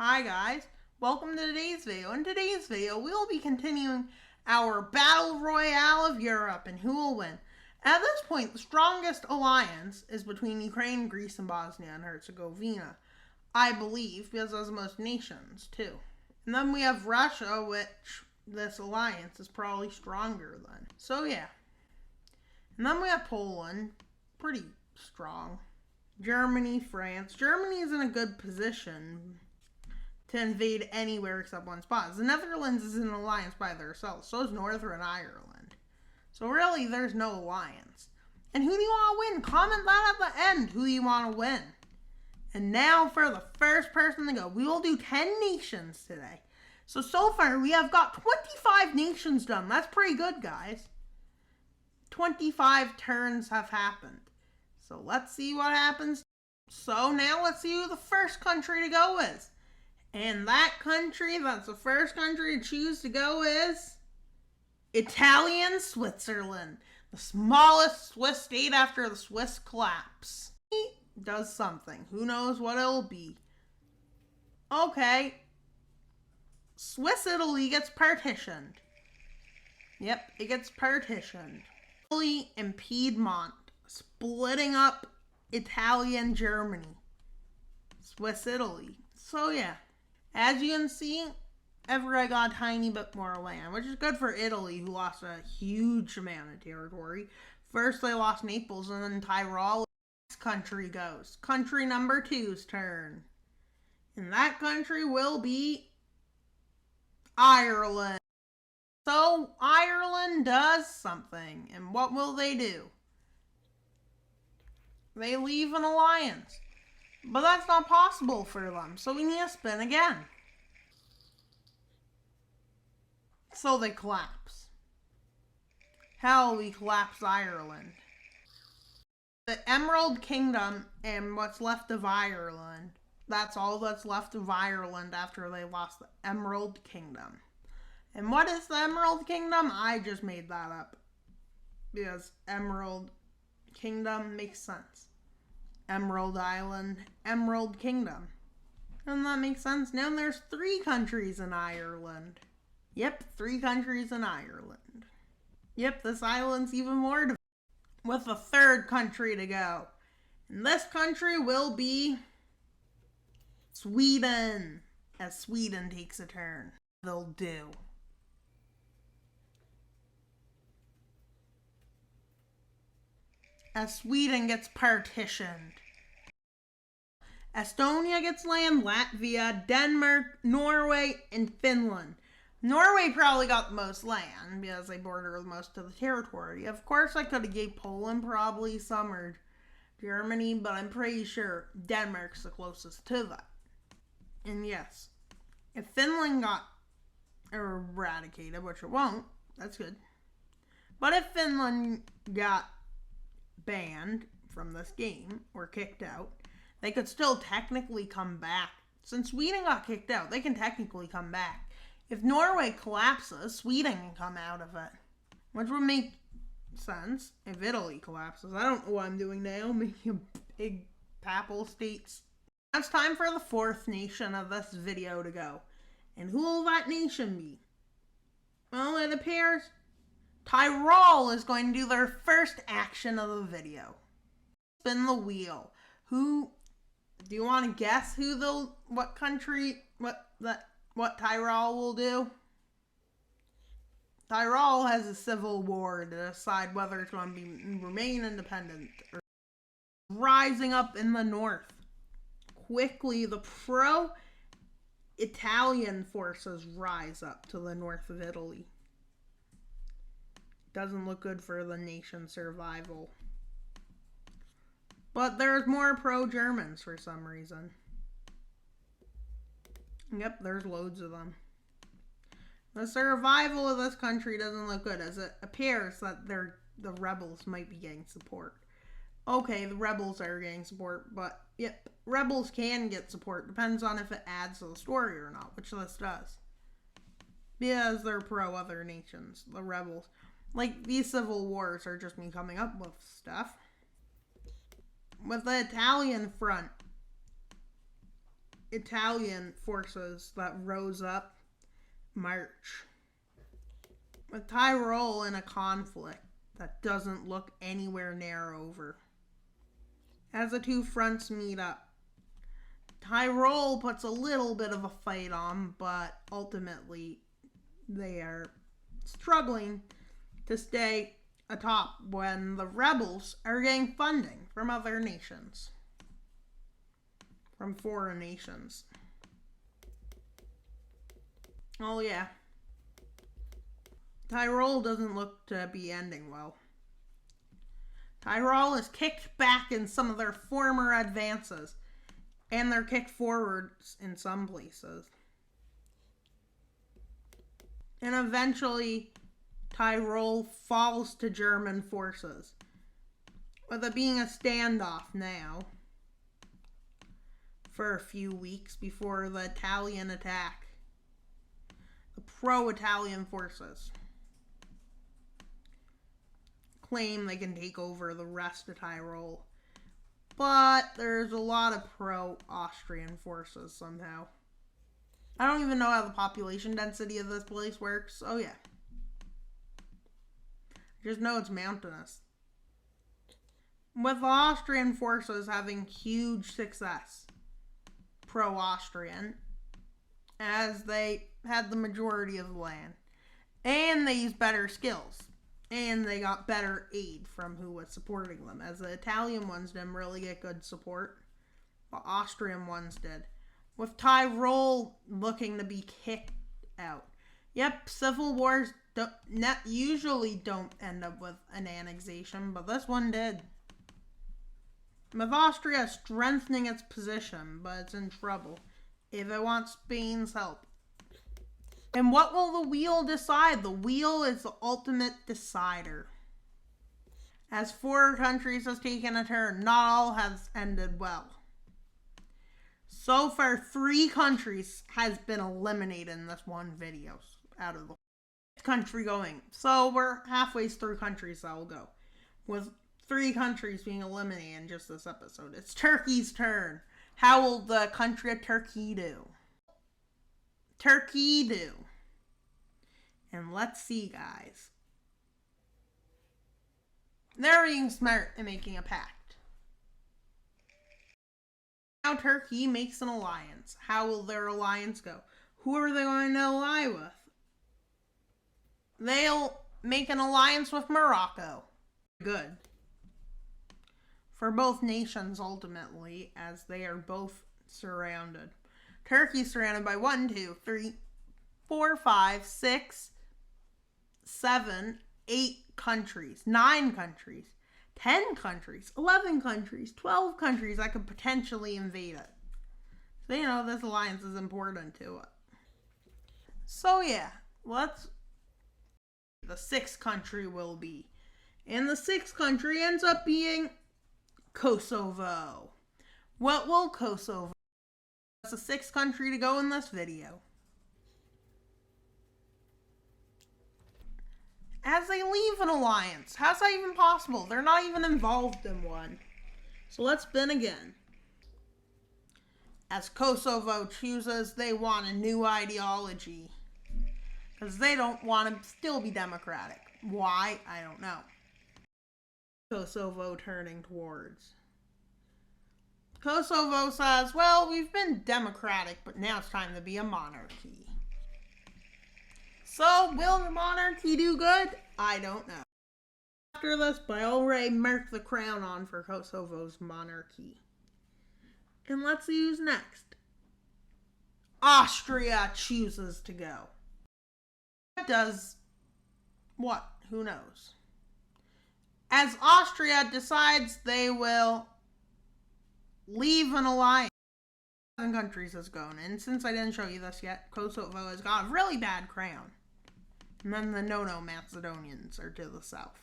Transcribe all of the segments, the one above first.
Hi guys, welcome to today's video. In today's video, we will be continuing our Battle Royale of Europe and who will win. At this point, the strongest alliance is between Ukraine, Greece, and Bosnia and Herzegovina. I believe, because it has the most nations, too. And then we have Russia, which this alliance is probably stronger than. So yeah. And then we have Poland, pretty strong. Germany, France. Germany is in a good position to invade anywhere except one spot. The Netherlands is in an alliance by themselves. So is Northern Ireland. So really, there's no alliance. And who do you want to win? Comment that at the end. Who do you want to win? And now for the first person to go. We will do 10 nations today. So far, we have got 25 nations done. That's pretty good, guys. 25 turns have happened. So let's see what happens. So now let's see who the first country to go is. And that country, that's the first country to choose to go is Italian Switzerland. The smallest Swiss state after the Swiss collapse. He does something. Who knows what it'll be. Okay. Swiss Italy gets partitioned. Yep, it gets partitioned. Italy and Piedmont splitting up Italian Germany. Swiss Italy. So yeah. As you can see, Everett got a tiny bit more land, which is good for Italy, who lost a huge amount of territory. First, they lost Naples, and then Tyrol. Next country goes. Country number 2's turn. And that country will be Ireland. So, Ireland does something. And what will they do? They leave an alliance. But that's not possible for them, so we need to spin again. So they collapse. Hell, we collapse Ireland. The Emerald Kingdom and what's left of Ireland, that's all that's left of Ireland after they lost the Emerald Kingdom. And what is the Emerald Kingdom? I just made that up. Because Emerald Kingdom makes sense. Emerald Island, Emerald Kingdom. Doesn't that make sense? Now there's 3 countries in Ireland. Yep, 3 countries in Ireland. Yep, this island's even more divided, with a 3rd country to go. And this country will be Sweden. As Sweden takes a turn. They'll do. As Sweden gets partitioned. Estonia gets land, Latvia, Denmark, Norway, and Finland. Norway probably got the most land because they border most of the territory. Of course, I could have gave Poland probably some or Germany, but I'm pretty sure Denmark's the closest to that. And yes, if Finland got eradicated, which it won't, that's good. But if Finland got banned from this game or kicked out, they could still technically come back. Since Sweden got kicked out, they can technically come back. If Norway collapses, Sweden can come out of it, which would make sense if Italy collapses. I don't know what I'm doing now, making a big papal states. Now it's time for the 4th nation of this video to go. And who will that nation be? Well, it appears Tyrol is going to do their first action of the video. Spin the wheel. Who, do you want to guess who what Tyrol will do? Tyrol has a civil war to decide whether it's going to remain independent or rising up in the north. Quickly, the pro-Italian forces rise up to the north of Italy. Doesn't look good for the nation's survival. But there's more pro-Germans for some reason. Yep, there's loads of them. The survival of this country doesn't look good, as it appears that the rebels might be getting support. Okay, the rebels are getting support, but yep, rebels can get support. Depends on if it adds to the story or not, which this does. Because they're pro-other nations, the rebels. Like, these civil wars are just me coming up with stuff. With the Italian front, Italian forces that rose up march. With Tyrol in a conflict that doesn't look anywhere near over. As the two fronts meet up, Tyrol puts a little bit of a fight on, but ultimately they are struggling to stay atop when the rebels are getting funding from other nations, from foreign nations. Oh yeah. Tyrol doesn't look to be ending well. Tyrol is kicked back in some of their former advances, and they're kicked forwards in some places. And eventually, Tyrol falls to German forces, with it being a standoff now for a few weeks before the Italian attack. The pro-Italian forces claim they can take over the rest of Tyrol, but there's a lot of pro-Austrian forces somehow. I don't even know how the population density of this place works. Oh yeah. I just know it's mountainous. With the Austrian forces having huge success, pro-Austrian, as they had the majority of the land, and they used better skills, and they got better aid from who was supporting them, as the Italian ones didn't really get good support, the Austrian ones did, with Tyrol looking to be kicked out. Yep, civil wars usually don't end up with an annexation, but this one did. With Austria strengthening its position, but it's in trouble if it wants Spain's help. And what will the wheel decide? The wheel is the ultimate decider. As 4 countries has taken a turn, not all has ended well. So far, 3 countries has been eliminated in this one video out of the country going. So we're halfway through countries that will go, with 3 countries being eliminated in just this episode. It's Turkey's turn. How will the country of Turkey do? Turkey do. And let's see, guys. They're being smart and making a pact. Now Turkey makes an alliance. How will their alliance go? Who are they going to ally with? They'll make an alliance with Morocco. Good. For both nations, ultimately, as they are both surrounded. Turkey's surrounded by 1, 2, 3, 4, 5, 6, 7, 8 countries, 9 countries, 10 countries, 11 countries, 12 countries that could potentially invade it. So, you know, this alliance is important to it. So, yeah, the 6th country will be. And the 6th country ends up being Kosovo. What will Kosovo? That's the 6th country to go in this video. As they leave an alliance. How's that even possible? They're not even involved in one. So let's spin again. As Kosovo chooses, they want a new ideology. Because they don't want to still be democratic. Why? I don't know. Kosovo turning towards. Kosovo says, well, we've been democratic, but now it's time to be a monarchy. So, will the monarchy do good? I don't know. After this, I already marked the crown on for Kosovo's monarchy. And let's see who's next. Austria chooses to go. Does what? Who knows? As Austria decides they will leave an alliance. 7 countries has gone, and since I didn't show you this yet, Kosovo has got a really bad crown. And then the no-no Macedonians are to the south.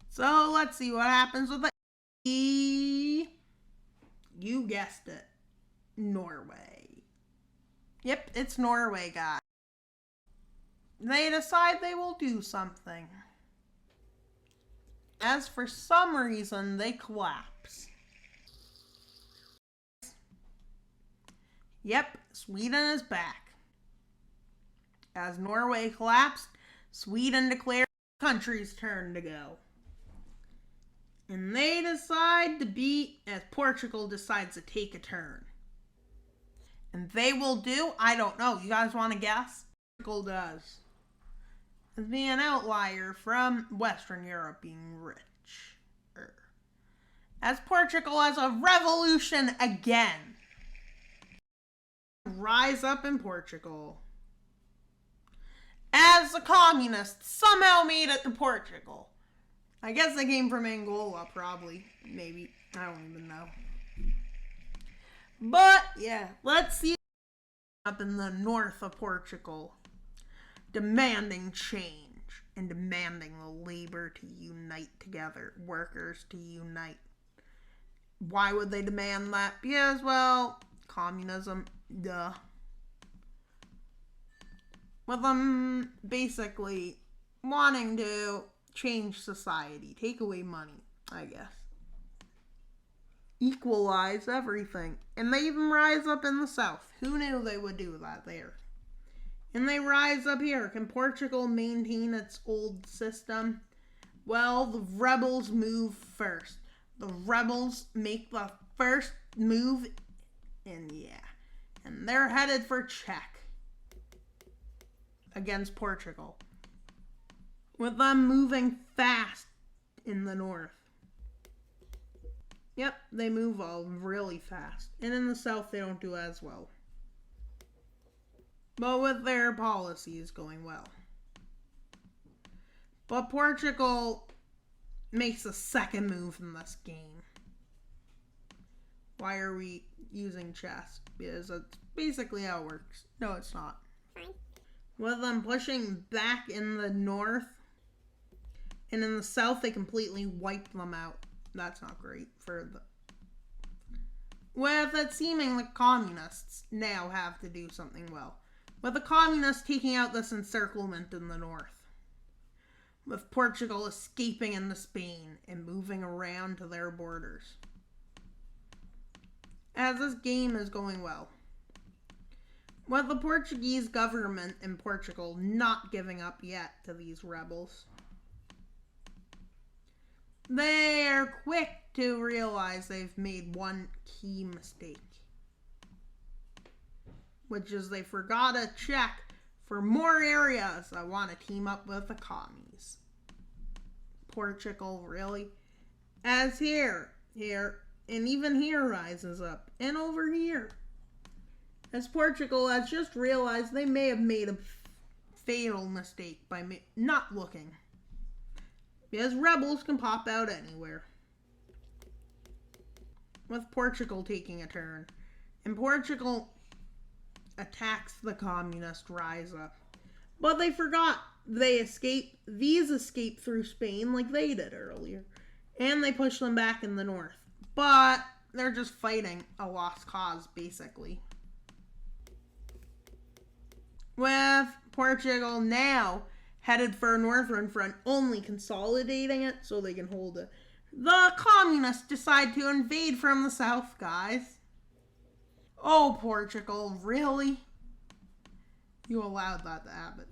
So let's see what happens with the you guessed it. Norway. Yep, it's Norway, guys. They decide they will do something. As for some reason, they collapse. Yep, Sweden is back. As Norway collapsed, Sweden declared the country's turn to go. And they decide to beat as Portugal decides to take a turn. And they will do, I don't know, you guys want to guess? Portugal does. As being an outlier from Western Europe being rich. As Portugal has a revolution again. Rise up in Portugal. As the communists somehow made it to Portugal. I guess they came from Angola, probably. Maybe. I don't even know. But, yeah, let's see up in the north of Portugal. Demanding change and demanding the labor to unite together. Workers to unite. Why would they demand that? Because, well, communism, duh. With them basically wanting to change society, take away money, I guess. Equalize everything. And they even rise up in the south. Who knew they would do that there? And they rise up here. Can Portugal maintain its old system? Well, the rebels move first. The rebels make the first move, and yeah. And they're headed for Czech against Portugal. With them moving fast in the north. Yep, they move all really fast. And in the south, they don't do as well. But with their policies going well. But Portugal makes a second move in this game. Why are we using chess? Because that's basically how it works. No, it's not. Fine. With them pushing back in the north, and in the south, they completely wiped them out. That's not great for the... With it seeming the communists now have to do something well. With the communists taking out this encirclement in the north. With Portugal escaping into Spain and moving around to their borders. As this game is going well. With the Portuguese government in Portugal not giving up yet to these rebels. They are quick to realize they've made one key mistake. Which is they forgot to check for more areas that want to team up with the commies. Portugal, really? As here, and even here rises up. And over here. As Portugal has just realized they may have made a fatal mistake by not looking. Because rebels can pop out anywhere. With Portugal taking a turn. And Portugal attacks the communist rise up. But they forgot they escaped. These escaped through Spain like they did earlier. And they push them back in the north. But they're just fighting a lost cause, basically. With Portugal now headed for a northern front, only consolidating it so they can hold it. The communists decide to invade from the south, guys. Oh, Portugal, really? You allowed that to happen.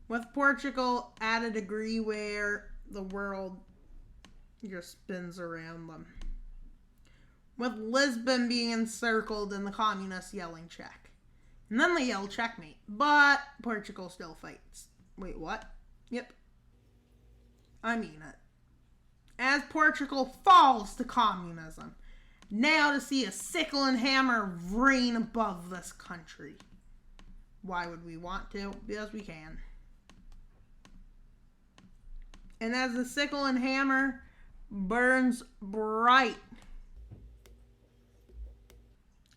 With Portugal at a degree where the world just spins around them. With Lisbon being encircled and the communists yelling check. And then they yell checkmate. But Portugal still fights. Wait, what? Yep. I mean it. As Portugal falls to communism. Now to see a sickle and hammer reign above this country. Why would we want to? Because we can. And as the sickle and hammer burns bright.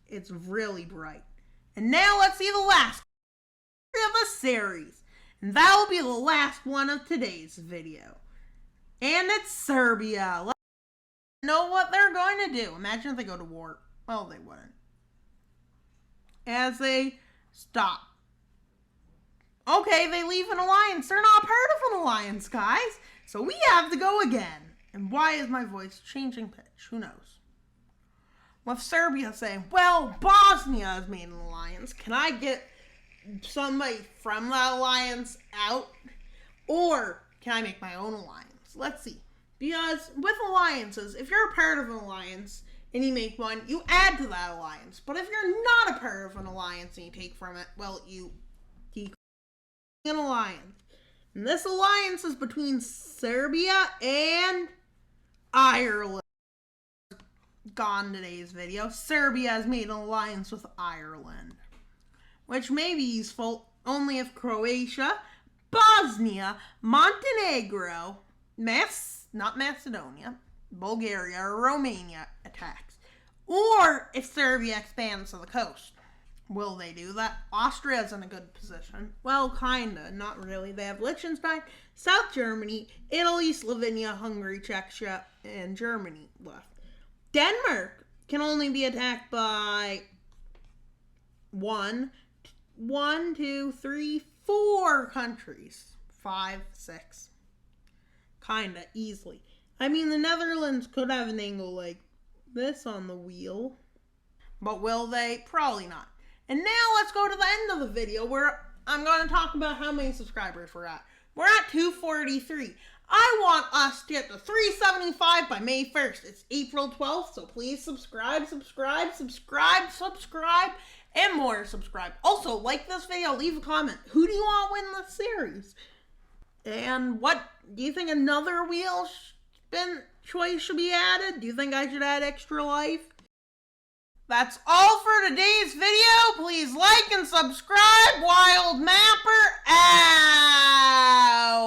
It's really bright. And now let's see the last of the series. And that will be the last one of today's video. And it's Serbia. Let's know what they're going to do. Imagine if they go to war. Well, they wouldn't. As they stop. Okay, they leave an alliance. They're not part of an alliance, guys. So we have to go again. And why is my voice changing pitch? Who knows? with Serbia saying, well, Bosnia has made an alliance. Can I get somebody from that alliance out? Or can I make my own alliance? Let's see. Because with alliances, if you're a part of an alliance and you make one, you add to that alliance. But if you're not a part of an alliance and you take from it, well, you decrease an alliance. And this alliance is between Serbia and Ireland. Gone today's video. Serbia has made an alliance with Ireland, which may be useful only if Croatia, Bosnia, Montenegro, not Macedonia, Bulgaria, or Romania attacks, or if Serbia expands to the coast. Will they do that? Austria's in a good position. Well, kinda, not really. They have Liechtenstein, South Germany, Italy, Slovenia, Hungary, Czechia, and Germany left. Denmark can only be attacked by 4 countries. 5, 6. Kinda easily. I mean, the Netherlands could have an angle like this on the wheel. But will they? Probably not. And now let's go to the end of the video where I'm going to talk about how many subscribers we're at. We're at 243. I want us to get to 375 by May 1st. It's April 12th, so please subscribe, and more subscribe. Also, like this video, leave a comment. Who do you want to win this series? And what, do you think another wheel spin choice should be added? Do you think I should add extra life? That's all for today's video. Please like and subscribe. Wild Mapper out.